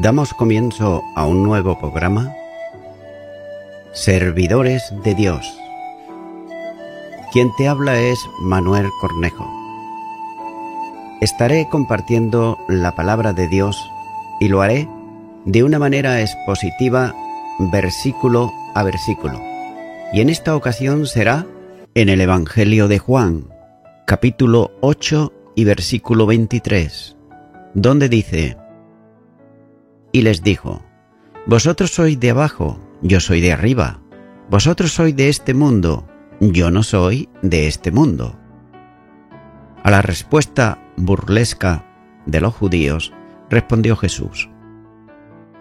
Damos comienzo a un nuevo programa, Servidores de Dios. Quien te habla es Manuel Cornejo. Estaré compartiendo la palabra de Dios y lo haré de una manera expositiva, versículo a versículo. Y en esta ocasión será en el Evangelio de Juan, capítulo 8 y versículo 23, donde dice: Y les dijo: Vosotros sois de abajo, yo soy de arriba. Vosotros sois de este mundo, yo no soy de este mundo. A la respuesta burlesca de los judíos, respondió Jesús.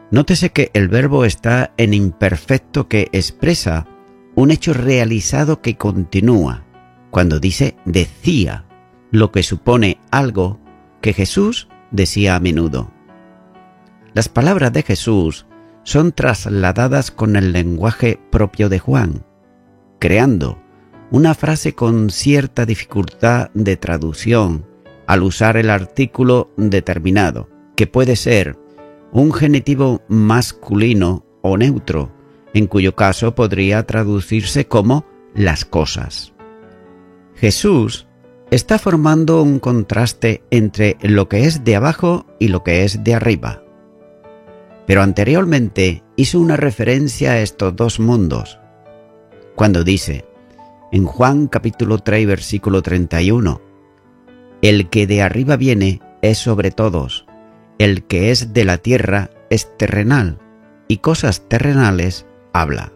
Nótese que el verbo está en imperfecto, que expresa un hecho realizado que continúa, cuando dice decía, lo que supone algo que Jesús decía a menudo. Las palabras de Jesús son trasladadas con el lenguaje propio de Juan, creando una frase con cierta dificultad de traducción al usar el artículo determinado, que puede ser un genitivo masculino o neutro, en cuyo caso podría traducirse como las cosas. Jesús está formando un contraste entre lo que es de abajo y lo que es de arriba. Pero anteriormente hizo una referencia a estos dos mundos, cuando dice, en Juan capítulo 3, versículo 31, el que de arriba viene es sobre todos, el que es de la tierra es terrenal, y cosas terrenales habla.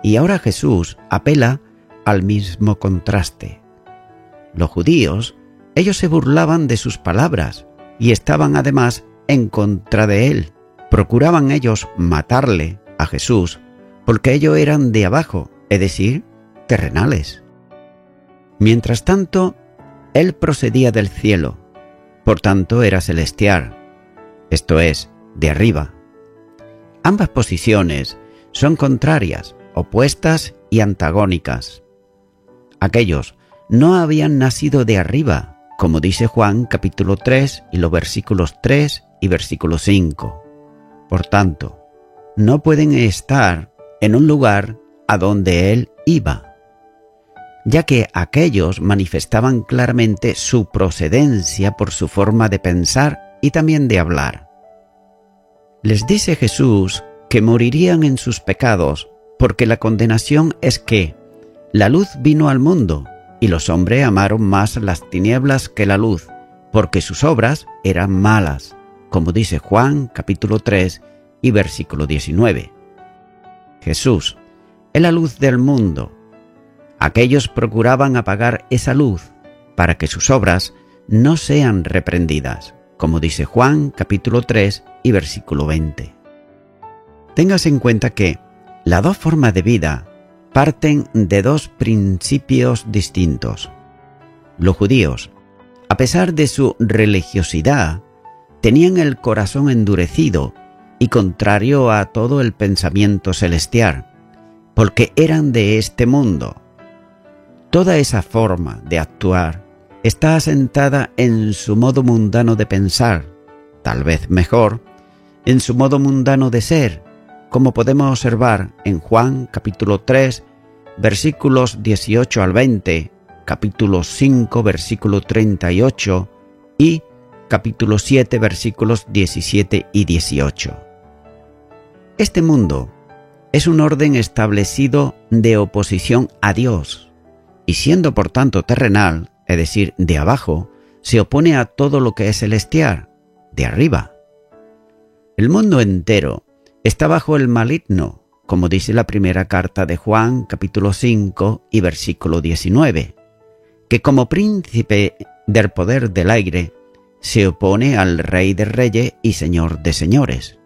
Y ahora Jesús apela al mismo contraste. Los judíos, ellos se burlaban de sus palabras, y estaban además en contra de él. Procuraban ellos matarle a Jesús porque ellos eran de abajo, es decir, terrenales. Mientras tanto, él procedía del cielo, por tanto era celestial, esto es, de arriba. Ambas posiciones son contrarias, opuestas y antagónicas. Aquellos no habían nacido de arriba, como dice Juan capítulo 3 y los versículos 3 y versículo 5. Por tanto, no pueden estar en un lugar a donde él iba, ya que aquellos manifestaban claramente su procedencia por su forma de pensar y también de hablar. Les dice Jesús que morirían en sus pecados, porque la condenación es que la luz vino al mundo, y los hombres amaron más las tinieblas que la luz, porque sus obras eran malas, como dice Juan capítulo 3 y versículo 19. Jesús es la luz del mundo. Aquellos procuraban apagar esa luz para que sus obras no sean reprendidas, como dice Juan capítulo 3 y versículo 20. Téngase en cuenta que las dos formas de vida parten de dos principios distintos. Los judíos, a pesar de su religiosidad, tenían el corazón endurecido y contrario a todo el pensamiento celestial, porque eran de este mundo. Toda esa forma de actuar está asentada en su modo mundano de pensar, tal vez mejor, en su modo mundano de ser, como podemos observar en Juan capítulo 3, versículos 18 al 20, capítulo 5, versículo 38 y capítulo 7, versículos 17 y 18. Este mundo es un orden establecido de oposición a Dios, y siendo por tanto terrenal, es decir, de abajo, se opone a todo lo que es celestial, de arriba. El mundo entero está bajo el maligno, como dice la primera carta de Juan, capítulo 5 y versículo 19, que como príncipe del poder del aire se opone al Rey de Reyes y Señor de Señores.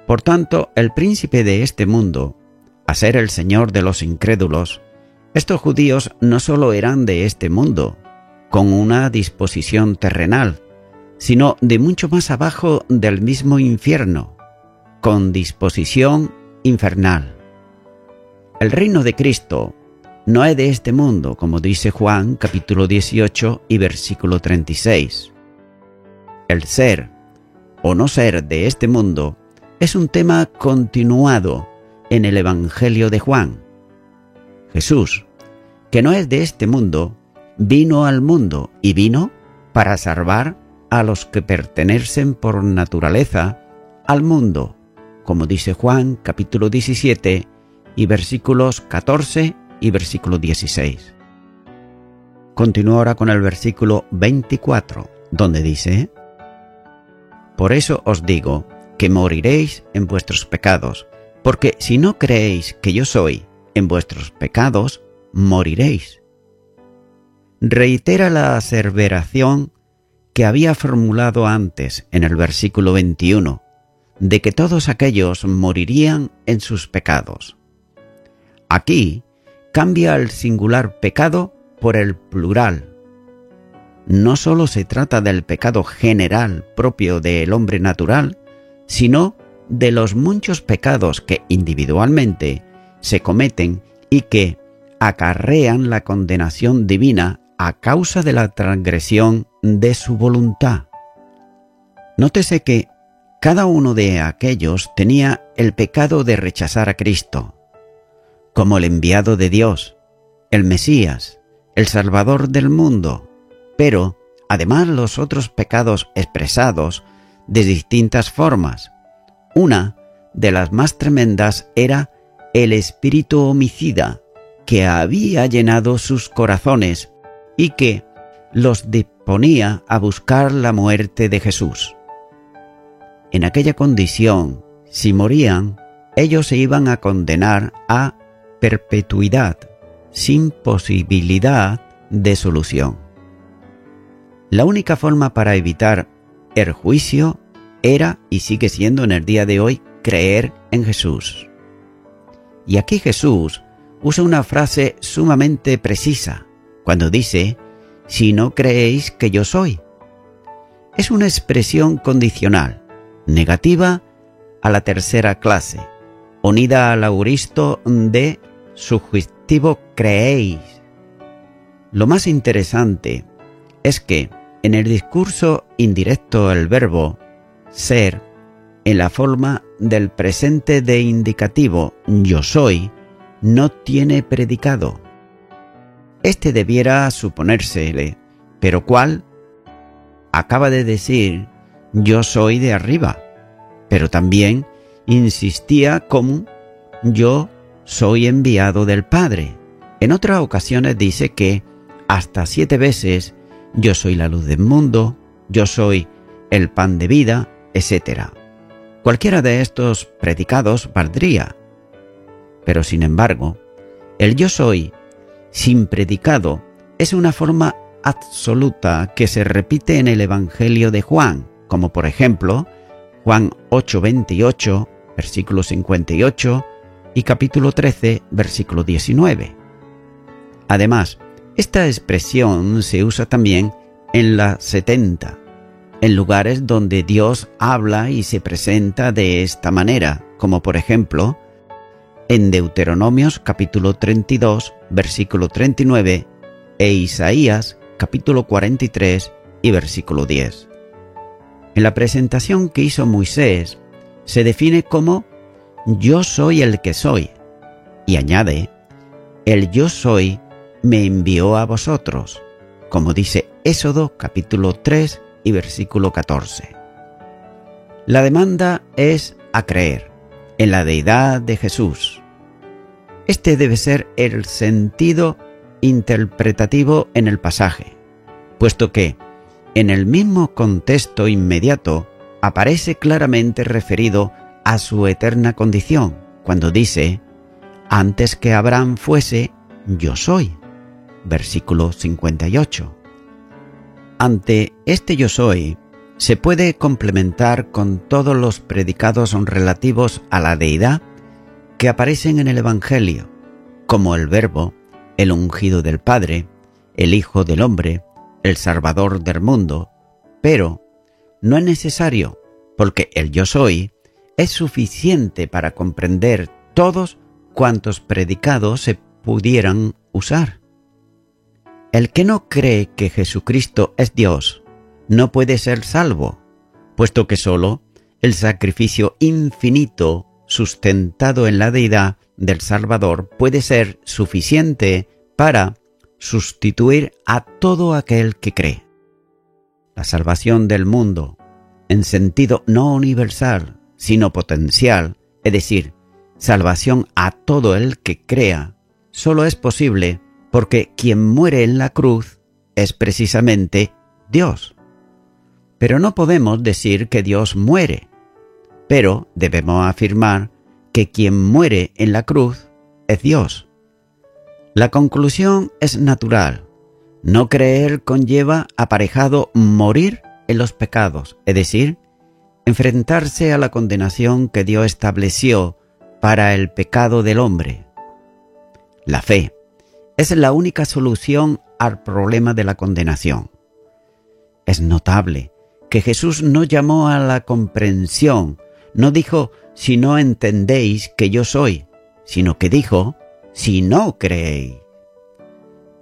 Por tanto, el príncipe de este mundo, a ser el Señor de los incrédulos, estos judíos no solo eran de este mundo, con una disposición terrenal, sino de mucho más abajo del mismo infierno, con disposición infernal. El reino de Cristo no es de este mundo, como dice Juan capítulo 18 y versículo 36. El ser o no ser de este mundo es un tema continuado en el Evangelio de Juan. Jesús, que no es de este mundo, vino al mundo y vino para salvar a los que pertenecen por naturaleza al mundo, como dice Juan capítulo 17 y versículos 14 y versículo 16. Continúo ahora con el versículo 24, donde dice: Por eso os digo que moriréis en vuestros pecados, porque si no creéis que yo soy, en vuestros pecados moriréis. Reitera la aseveración que había formulado antes en el versículo 21, de que todos aquellos morirían en sus pecados. Aquí cambia el singular pecado por el plural. No solo se trata del pecado general propio del hombre natural, sino de los muchos pecados que individualmente se cometen y que acarrean la condenación divina a causa de la transgresión de su voluntad. Nótese que cada uno de aquellos tenía el pecado de rechazar a Cristo, como el enviado de Dios, el Mesías, el Salvador del mundo, pero además los otros pecados expresados de distintas formas. Una de las más tremendas era el espíritu homicida que había llenado sus corazones y que los disponía a buscar la muerte de Jesús. En aquella condición, si morían, ellos se iban a condenar a perpetuidad, sin posibilidad de solución. La única forma para evitar el juicio era y sigue siendo en el día de hoy creer en Jesús. Y aquí Jesús usa una frase sumamente precisa cuando dice: si no creéis que yo soy. Es una expresión condicional, negativa a la tercera clase, unida al auristo de subjuntivo creéis. Lo más interesante es que en el discurso indirecto el verbo ser, en la forma del presente de indicativo yo soy, no tiene predicado. Este debiera suponérsele, pero ¿cuál? Acaba de decir yo soy de arriba, pero también insistía con yo soy enviado del Padre. En otras ocasiones dice que hasta 7 veces yo soy la luz del mundo, yo soy el pan de vida, etc. Cualquiera de estos predicados valdría. Pero sin embargo, el yo soy sin predicado es una forma absoluta que se repite en el Evangelio de Juan, como por ejemplo Juan 8:28, versículo 58 y capítulo 13, versículo 19. Además, esta expresión se usa también en la 70, en lugares donde Dios habla y se presenta de esta manera, como por ejemplo en Deuteronomios capítulo 32, versículo 39 e Isaías capítulo 43 y versículo 10. En la presentación que hizo Moisés se define como yo soy el que soy y añade el yo soy me envió a vosotros, como dice Éxodo capítulo 3 y versículo 14. La demanda es a creer en la deidad de Jesús. Este debe ser el sentido interpretativo en el pasaje, puesto que en el mismo contexto inmediato aparece claramente referido a su eterna condición, cuando dice antes que Abraham fuese, yo soy. Versículo 58. Ante este yo soy, se puede complementar con todos los predicados relativos a la deidad que aparecen en el Evangelio, como el Verbo, el ungido del Padre, el Hijo del Hombre, el Salvador del mundo, pero no es necesario, porque el Yo Soy es suficiente para comprender todos cuantos predicados se pudieran usar. El que no cree que Jesucristo es Dios no puede ser salvo, puesto que sólo el sacrificio infinito sustentado en la deidad del Salvador puede ser suficiente para sustituir a todo aquel que cree. La salvación del mundo, en sentido no universal, sino potencial, es decir, salvación a todo el que crea, solo es posible porque quien muere en la cruz es precisamente Dios. Pero no podemos decir que Dios muere, pero debemos afirmar que quien muere en la cruz es Dios. La conclusión es natural. No creer conlleva aparejado morir en los pecados, es decir, enfrentarse a la condenación que Dios estableció para el pecado del hombre. La fe es la única solución al problema de la condenación. Es notable que Jesús no llamó a la comprensión, no dijo, si no entendéis que yo soy, sino que dijo, si no creéis.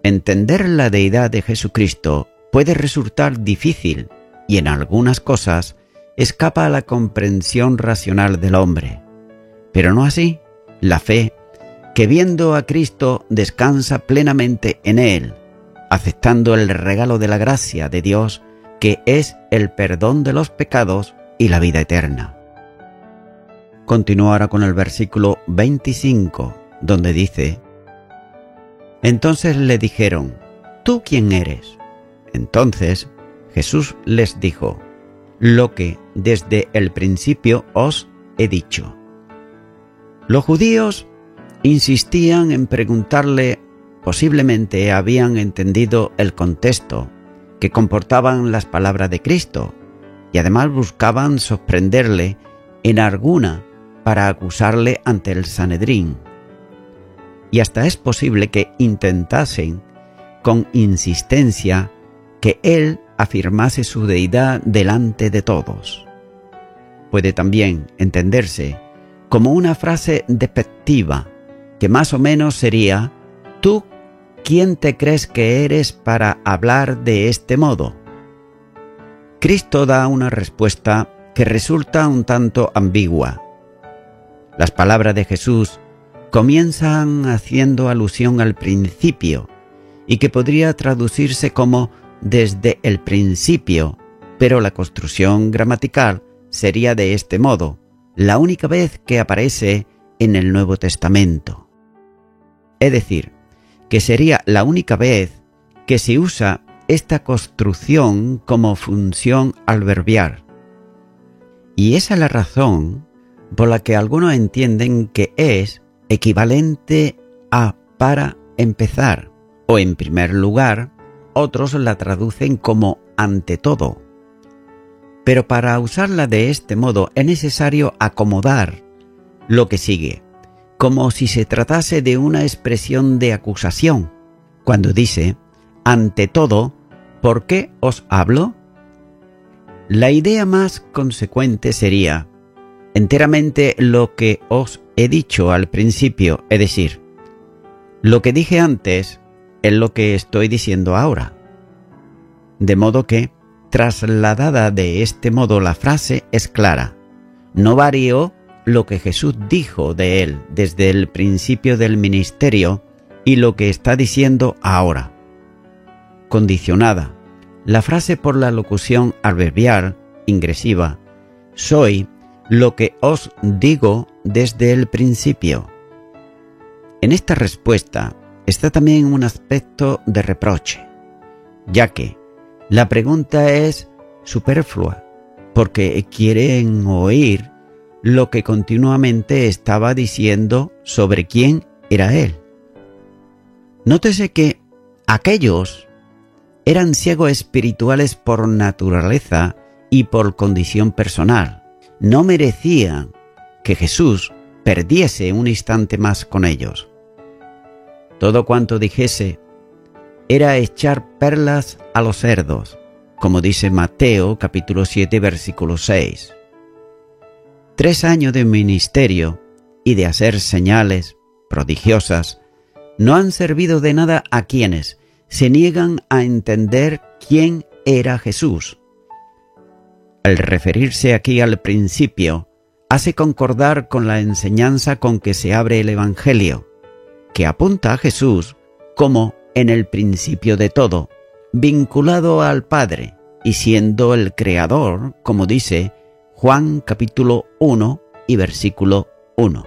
Entender la deidad de Jesucristo puede resultar difícil y en algunas cosas escapa a la comprensión racional del hombre. Pero no así la fe, que viendo a Cristo descansa plenamente en Él, aceptando el regalo de la gracia de Dios, que es el perdón de los pecados y la vida eterna. Continúa ahora con el versículo 25, donde dice: Entonces le dijeron, ¿tú quién eres? Entonces Jesús les dijo, lo que desde el principio os he dicho. Los judíos insistían en preguntarle, posiblemente habían entendido el contexto que comportaban las palabras de Cristo y además buscaban sorprenderle en alguna para acusarle ante el Sanedrín. Y hasta es posible que intentasen con insistencia que él afirmase su deidad delante de todos. Puede también entenderse como una frase despectiva, que más o menos sería: ¿tú quién te crees que eres para hablar de este modo? Cristo da una respuesta que resulta un tanto ambigua. Las palabras de Jesús comienzan haciendo alusión al principio y que podría traducirse como desde el principio, pero la construcción gramatical sería de este modo, la única vez que aparece en el Nuevo Testamento. Es decir, que sería la única vez que se usa esta construcción como función adverbial. Y esa es la razón por la que algunos entienden que es equivalente a para empezar, o en primer lugar, otros la traducen como ante todo. Pero para usarla de este modo es necesario acomodar lo que sigue, como si se tratase de una expresión de acusación, cuando dice, ante todo, ¿por qué os hablo? La idea más consecuente sería, enteramente lo que os he dicho al principio, es decir, lo que dije antes es lo que estoy diciendo ahora. De modo que, trasladada de este modo, la frase es clara. No varió lo que Jesús dijo de él desde el principio del ministerio y lo que está diciendo ahora. Condicionada, la frase por la locución adverbial ingresiva, soy lo que os digo desde el principio. En esta respuesta está también un aspecto de reproche, ya que la pregunta es superflua, porque quieren oír lo que continuamente estaba diciendo sobre quién era él. Nótese que aquellos eran ciegos espirituales por naturaleza y por condición personal. No merecían que Jesús perdiese un instante más con ellos. Todo cuanto dijese era echar perlas a los cerdos, como dice Mateo capítulo 7 versículo 6. 3 años de ministerio y de hacer señales prodigiosas no han servido de nada a quienes se niegan a entender quién era Jesús. Al referirse aquí al principio, hace concordar con la enseñanza con que se abre el Evangelio, que apunta a Jesús como en el principio de todo, vinculado al Padre y siendo el Creador, como dice Juan capítulo 1 y versículo 1.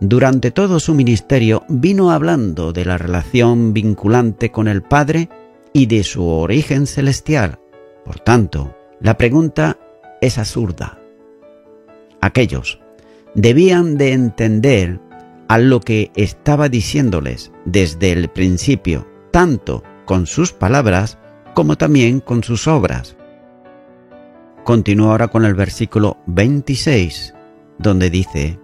Durante todo su ministerio vino hablando de la relación vinculante con el Padre y de su origen celestial. Por tanto, la pregunta es absurda. Aquellos debían de entender a lo que estaba diciéndoles desde el principio, tanto con sus palabras como también con sus obras. Continúo ahora con el versículo 26, donde dice: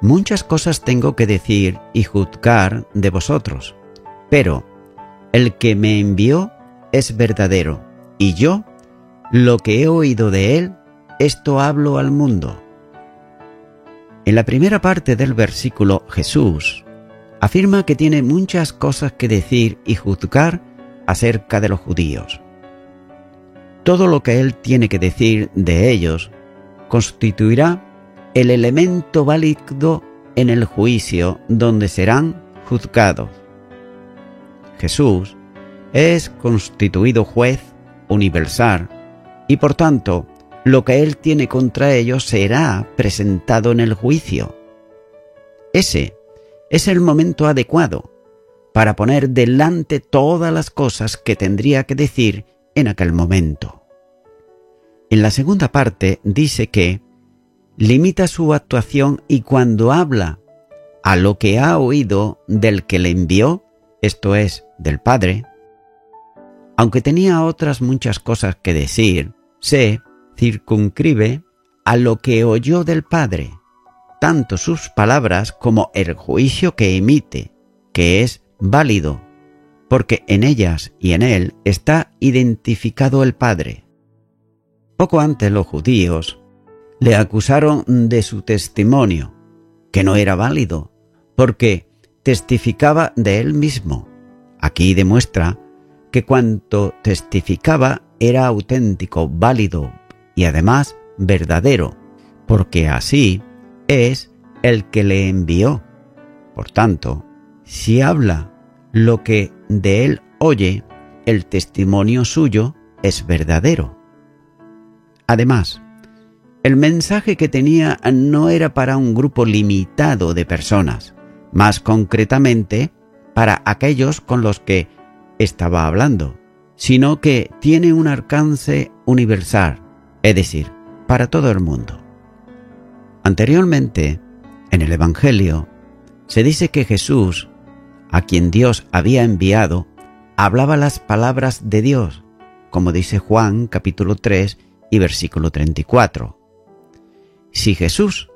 muchas cosas tengo que decir y juzgar de vosotros, pero el que me envió es verdadero, y yo, lo que he oído de él, esto hablo al mundo. En la primera parte del versículo, Jesús afirma que tiene muchas cosas que decir y juzgar acerca de los judíos. Todo lo que él tiene que decir de ellos constituirá el elemento válido en el juicio donde serán juzgados. Jesús es constituido juez universal y por tanto lo que él tiene contra ellos será presentado en el juicio. Ese es el momento adecuado para poner delante todas las cosas que tendría que decir en aquel momento. En la segunda parte dice que limita su actuación y cuando habla a lo que ha oído del que le envió, esto es, del Padre, aunque tenía otras muchas cosas que decir, se circunscribe a lo que oyó del Padre, tanto sus palabras como el juicio que emite, que es válido, porque en ellas y en él está identificado el Padre. Poco antes los judíos le acusaron de su testimonio, que no era válido, porque testificaba de él mismo. Aquí demuestra que cuanto testificaba era auténtico, válido y además verdadero, porque así es el que le envió. Por tanto, si habla lo que de él oye, el testimonio suyo es verdadero. Además, el mensaje que tenía no era para un grupo limitado de personas, más concretamente para aquellos con los que estaba hablando, sino que tiene un alcance universal, es decir, para todo el mundo. Anteriormente, en el Evangelio, se dice que Jesús, a quien Dios había enviado, hablaba las palabras de Dios, como dice Juan capítulo 3 y versículo 34. Si Jesús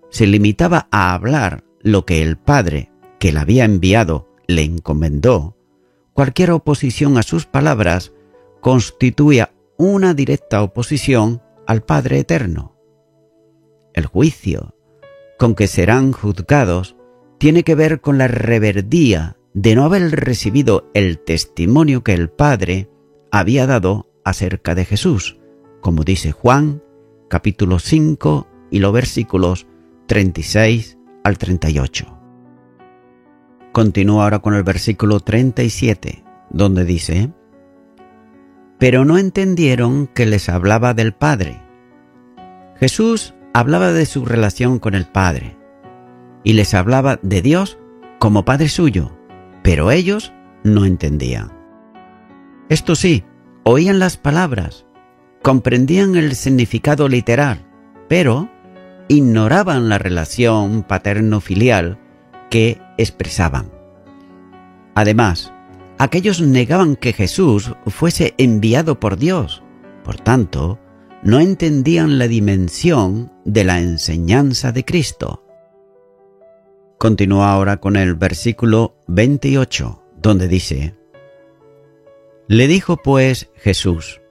se limitaba a hablar lo que el Padre, que le había enviado, le encomendó, cualquier oposición a sus palabras constituía una directa oposición al Padre Eterno. El juicio con que serán juzgados tiene que ver con la rebeldía de no haber recibido el testimonio que el Padre había dado acerca de Jesús, como dice Juan, capítulo 5 y los versículos 36 al 38. Continúa ahora con el versículo 37, donde dice: pero no entendieron que les hablaba del Padre. Jesús hablaba de su relación con el Padre y les hablaba de Dios como Padre suyo, pero ellos no entendían. Esto sí, oían las palabras, comprendían el significado literal, pero ignoraban la relación paterno-filial que expresaban. Además, aquellos negaban que Jesús fuese enviado por Dios. Por tanto, no entendían la dimensión de la enseñanza de Cristo. Continúa ahora con el versículo 28, donde dice: Le dijo pues Jesús: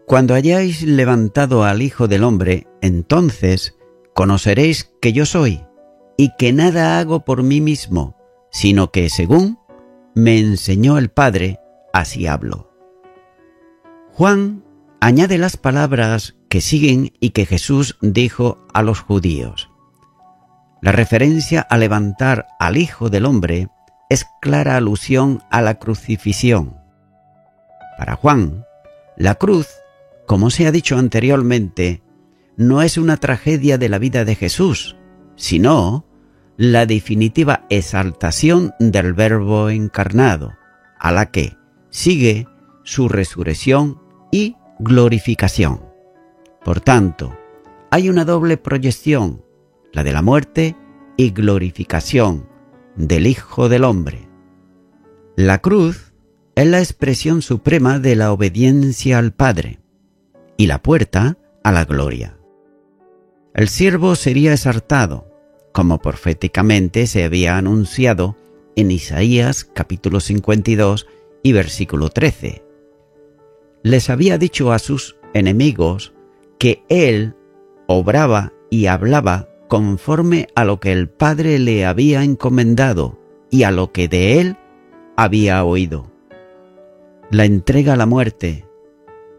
Cuando hayáis levantado al Hijo del Hombre, entonces conoceréis que yo soy, y que nada hago por mí mismo, sino que según me enseñó el Padre, así hablo. Juan añade las palabras que siguen y que Jesús dijo a los judíos. La referencia a levantar al Hijo del Hombre es clara alusión a la crucifixión. Para Juan, la cruz, como se ha dicho anteriormente, no es una tragedia de la vida de Jesús, sino la definitiva exaltación del Verbo encarnado, a la que sigue su resurrección y glorificación. Por tanto, hay una doble proyección, la de la muerte y glorificación del Hijo del Hombre. La cruz es la expresión suprema de la obediencia al Padre y la puerta a la gloria. El siervo sería exaltado, como proféticamente se había anunciado en Isaías capítulo 52 y versículo 13. Les había dicho a sus enemigos que él obraba y hablaba conforme a lo que el Padre le había encomendado y a lo que de él había oído. La entrega a la muerte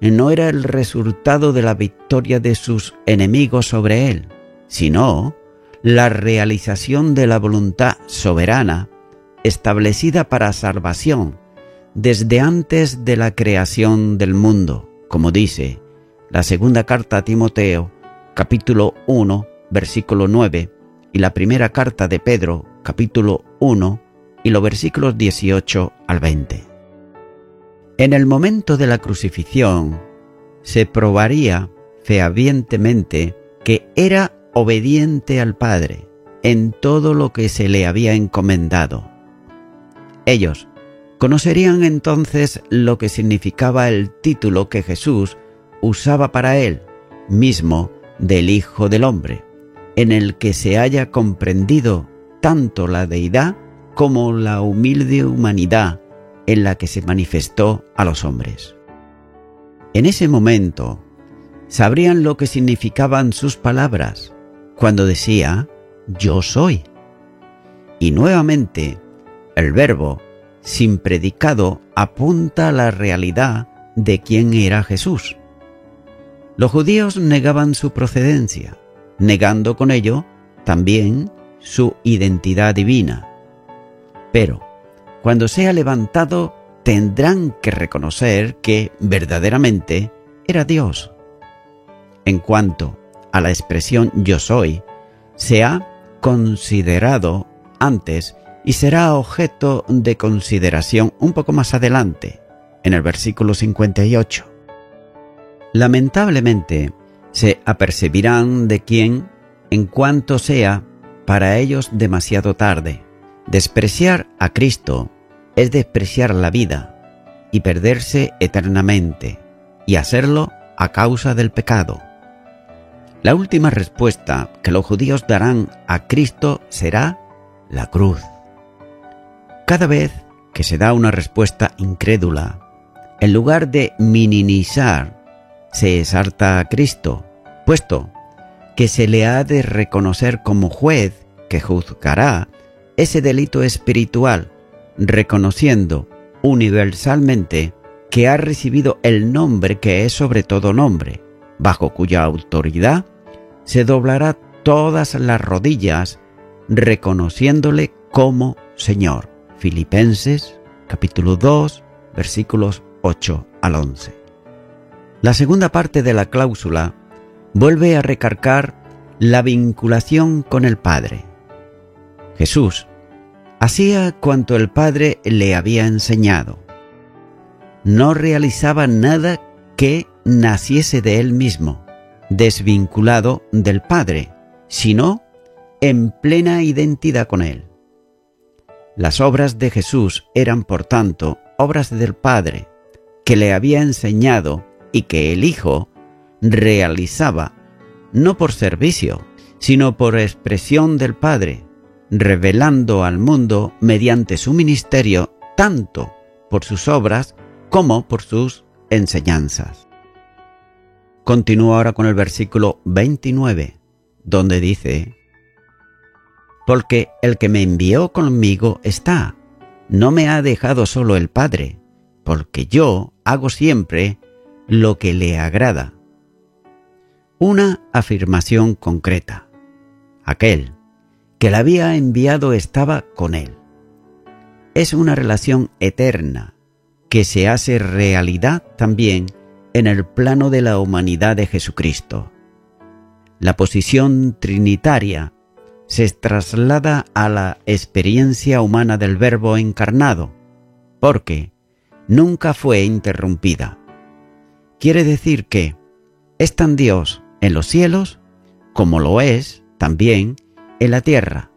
no era el resultado de la victoria de sus enemigos sobre él, sino la realización de la voluntad soberana establecida para salvación desde antes de la creación del mundo, como dice la segunda carta a Timoteo, capítulo 1, versículo 9, y la primera carta de Pedro, capítulo 1, y los versículos 18 al 20. En el momento de la crucifixión, se probaría fehacientemente que era obediente al Padre en todo lo que se le había encomendado. Ellos conocerían entonces lo que significaba el título que Jesús usaba para él mismo del Hijo del Hombre, en el que se haya comprendido tanto la deidad como la humilde humanidad en la que se manifestó a los hombres. En ese momento sabrían lo que significaban sus palabras cuando decía «Yo soy». Y nuevamente el verbo sin predicado apunta a la realidad de quién era Jesús. Los judíos negaban su procedencia, negando con ello también su identidad divina. Pero cuando sea levantado tendrán que reconocer que verdaderamente era Dios. En cuanto a la expresión yo soy, se ha considerado antes y será objeto de consideración un poco más adelante, en el versículo 58. Lamentablemente, se apercibirán de quién, en cuanto sea para ellos demasiado tarde. Despreciar a Cristo es despreciar la vida y perderse eternamente, y hacerlo a causa del pecado. La última respuesta que los judíos darán a Cristo será la cruz. Cada vez que se da una respuesta incrédula, en lugar de minimizar, se exalta a Cristo, puesto que se le ha de reconocer como juez que juzgará ese delito espiritual, reconociendo universalmente que ha recibido el nombre que es sobre todo nombre, bajo cuya autoridad se doblará todas las rodillas, reconociéndole como Señor. Filipenses, capítulo 2, versículos 8 al 11. La segunda parte de la cláusula vuelve a recargar la vinculación con el Padre. Jesús hacía cuanto el Padre le había enseñado. No realizaba nada que naciese de él mismo, desvinculado del Padre, sino en plena identidad con él. Las obras de Jesús eran, por tanto, obras del Padre, que le había enseñado y que el Hijo realizaba, no por servicio, sino por expresión del Padre, revelando al mundo mediante su ministerio tanto por sus obras como por sus enseñanzas. Continúo ahora con el versículo 29, donde dice: porque el que me envió conmigo está, no me ha dejado solo el Padre, porque yo hago siempre lo que le agrada. Una afirmación concreta. Aquel que le había enviado estaba con él. Es una relación eterna que se hace realidad también en el plano de la humanidad de Jesucristo. La posición trinitaria se traslada a la experiencia humana del Verbo encarnado, porque nunca fue interrumpida. Quiere decir que es tan Dios en los cielos como lo es también en la tierra.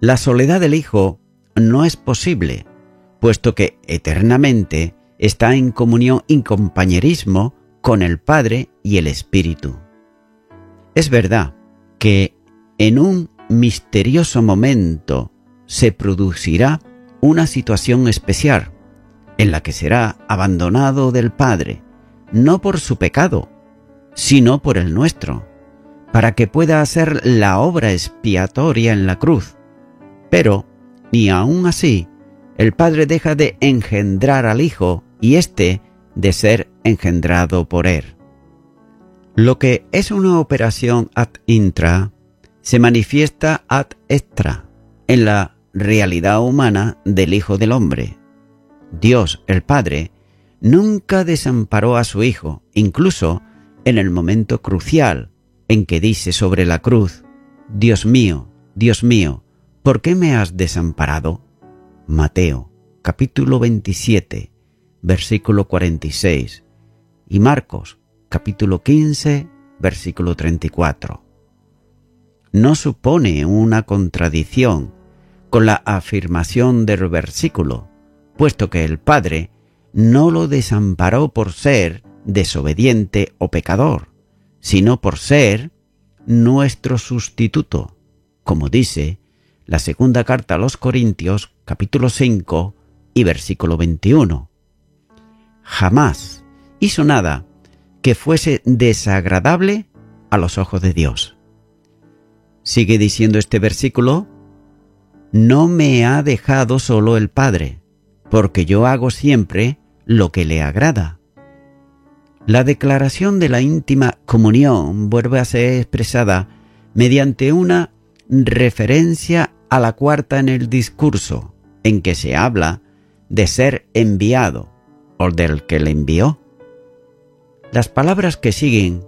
La soledad del Hijo no es posible, puesto que eternamente está en comunión y compañerismo con el Padre y el Espíritu. Es verdad que en un misterioso momento se producirá una situación especial en la que será abandonado del Padre, no por su pecado, sino por el nuestro, para que pueda hacer la obra expiatoria en la cruz. Pero, ni aun así, el Padre deja de engendrar al Hijo y éste de ser engendrado por él. Lo que es una operación ad intra se manifiesta ad extra en la realidad humana del Hijo del Hombre. Dios, el Padre, nunca desamparó a su Hijo, incluso en el momento crucial en que dice sobre la cruz: Dios mío, ¿por qué me has desamparado? Mateo, capítulo 27, versículo 46, y Marcos, capítulo 15, versículo 34. No supone una contradicción con la afirmación del versículo, puesto que el Padre no lo desamparó por ser desobediente o pecador, sino por ser nuestro sustituto, como dice la segunda carta a los Corintios, capítulo 5 y versículo 21. Jamás hizo nada que fuese desagradable a los ojos de Dios. Sigue diciendo este versículo: no me ha dejado solo el Padre, porque yo hago siempre lo que le agrada. La declaración de la íntima comunión vuelve a ser expresada mediante una referencia a la cuarta en el discurso, en que se habla de ser enviado o del que le envió. Las palabras que siguen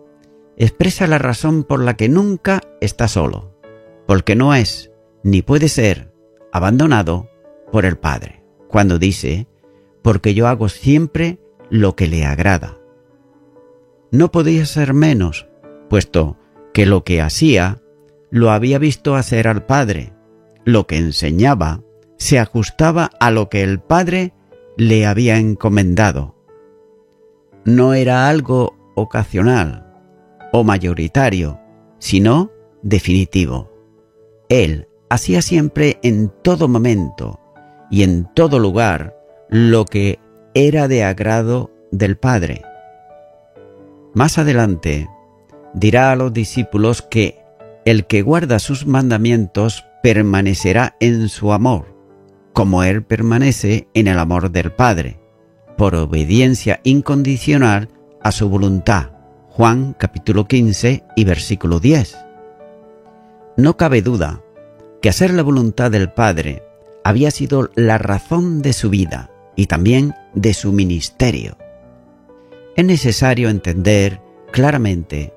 expresan la razón por la que nunca está solo, porque no es ni puede ser abandonado por el Padre, cuando dice: porque yo hago siempre lo que le agrada. No podía ser menos, puesto que lo que hacía lo había visto hacer al Padre. Lo que enseñaba se ajustaba a lo que el Padre le había encomendado. No era algo ocasional o mayoritario, sino definitivo. Él hacía siempre en todo momento y en todo lugar lo que era de agrado del Padre. Más adelante dirá a los discípulos que el que guarda sus mandamientos permanecerá en su amor, como él permanece en el amor del Padre, por obediencia incondicional a su voluntad. Juan capítulo 15 y versículo 10. No cabe duda que hacer la voluntad del Padre había sido la razón de su vida y también de su ministerio. Es necesario entender claramente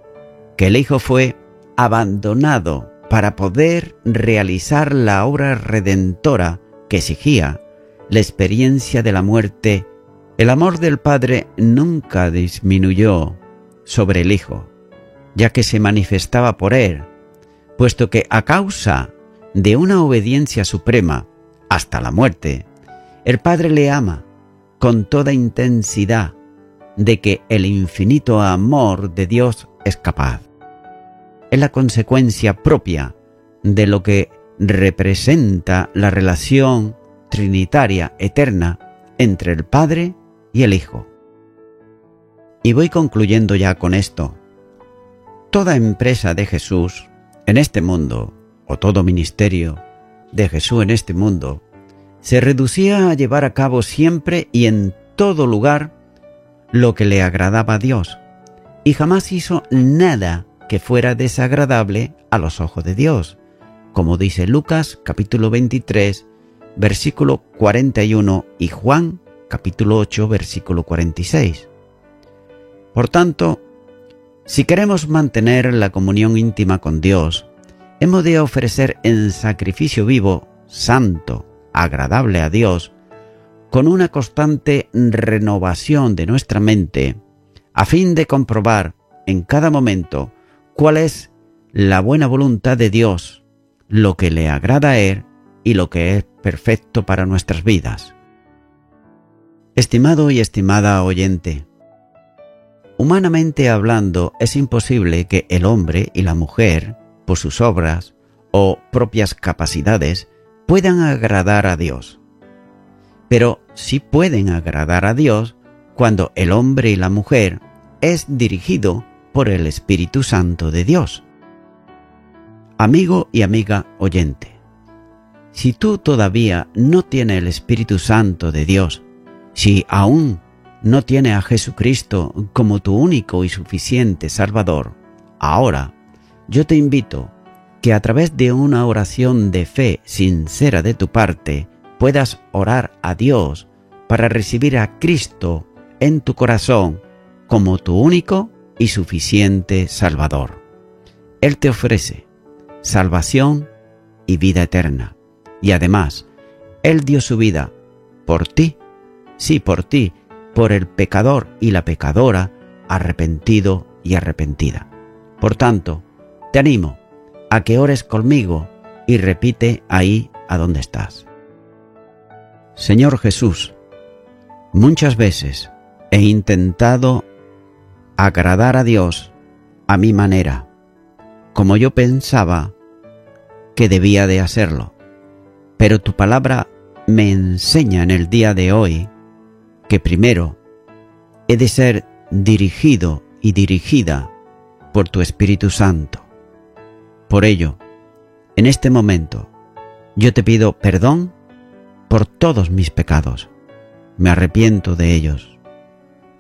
que el Hijo fue abandonado para poder realizar la obra redentora que exigía la experiencia de la muerte. El amor del Padre nunca disminuyó sobre el Hijo, ya que se manifestaba por él, puesto que a causa de una obediencia suprema hasta la muerte, el Padre le ama con toda intensidad de que el infinito amor de Dios es capaz. Es la consecuencia propia de lo que representa la relación trinitaria eterna entre el Padre y el Hijo. Y voy concluyendo ya con esto. Toda empresa de Jesús en este mundo, o todo ministerio de Jesús en este mundo, se reducía a llevar a cabo siempre y en todo lugar lo que le agradaba a Dios, y jamás hizo nada que fuera desagradable a los ojos de Dios, como dice Lucas capítulo 23, versículo 41 y Juan capítulo 8, versículo 46. Por tanto, si queremos mantener la comunión íntima con Dios, hemos de ofrecer en sacrificio vivo, santo, agradable a Dios, con una constante renovación de nuestra mente, a fin de comprobar en cada momento cuál es la buena voluntad de Dios, lo que le agrada a Él y lo que es perfecto para nuestras vidas. Estimado y estimada oyente, humanamente hablando, es imposible que el hombre y la mujer, por sus obras o propias capacidades, puedan agradar a Dios. Pero sí pueden agradar a Dios cuando el hombre y la mujer es dirigido por el Espíritu Santo de Dios. Amigo y amiga oyente, si tú todavía no tienes el Espíritu Santo de Dios, si aún no tienes a Jesucristo como tu único y suficiente Salvador, ahora yo te invito que a través de una oración de fe sincera de tu parte puedas orar a Dios para recibir a Cristo en tu corazón como tu único y suficiente Salvador. Él te ofrece salvación y vida eterna. Y además, Él dio su vida por ti, sí, por ti, por el pecador y la pecadora arrepentido y arrepentida. Por tanto, te animo a que ores conmigo y repite ahí a donde estás. Señor Jesús, muchas veces he intentado agradar a Dios a mi manera, como yo pensaba que debía de hacerlo. Pero tu palabra me enseña en el día de hoy que primero he de ser dirigido y dirigida por tu Espíritu Santo. Por ello, en este momento, yo te pido perdón por todos mis pecados. Me arrepiento de ellos.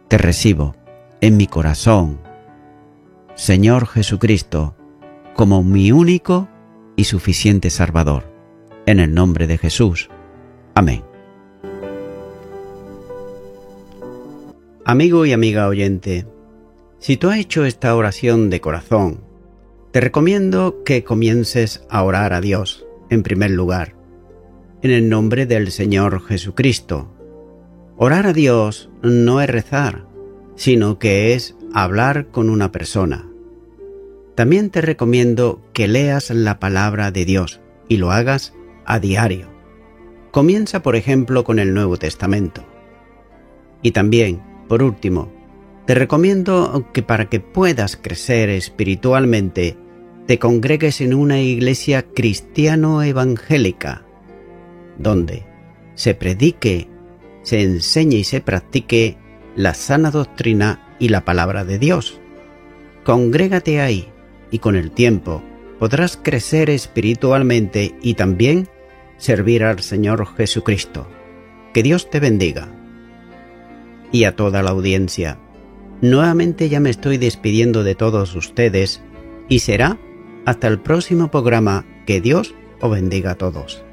Te recibo en mi corazón, Señor Jesucristo, como mi único y suficiente Salvador. En el nombre de Jesús. Amén. Amigo y amiga oyente, si tú has hecho esta oración de corazón, te recomiendo que comiences a orar a Dios, en primer lugar, en el nombre del Señor Jesucristo. Orar a Dios no es rezar, sino que es hablar con una persona. También te recomiendo que leas la palabra de Dios y lo hagas a diario. Comienza, por ejemplo, con el Nuevo Testamento. Y también, por último, te recomiendo que para que puedas crecer espiritualmente, te congregues en una iglesia cristiano-evangélica, donde se predique, se enseñe y se practique la sana doctrina y la palabra de Dios. Congrégate ahí y con el tiempo podrás crecer espiritualmente y también servir al Señor Jesucristo. Que Dios te bendiga. Y a toda la audiencia, nuevamente ya me estoy despidiendo de todos ustedes y será hasta el próximo programa. Que Dios os bendiga a todos.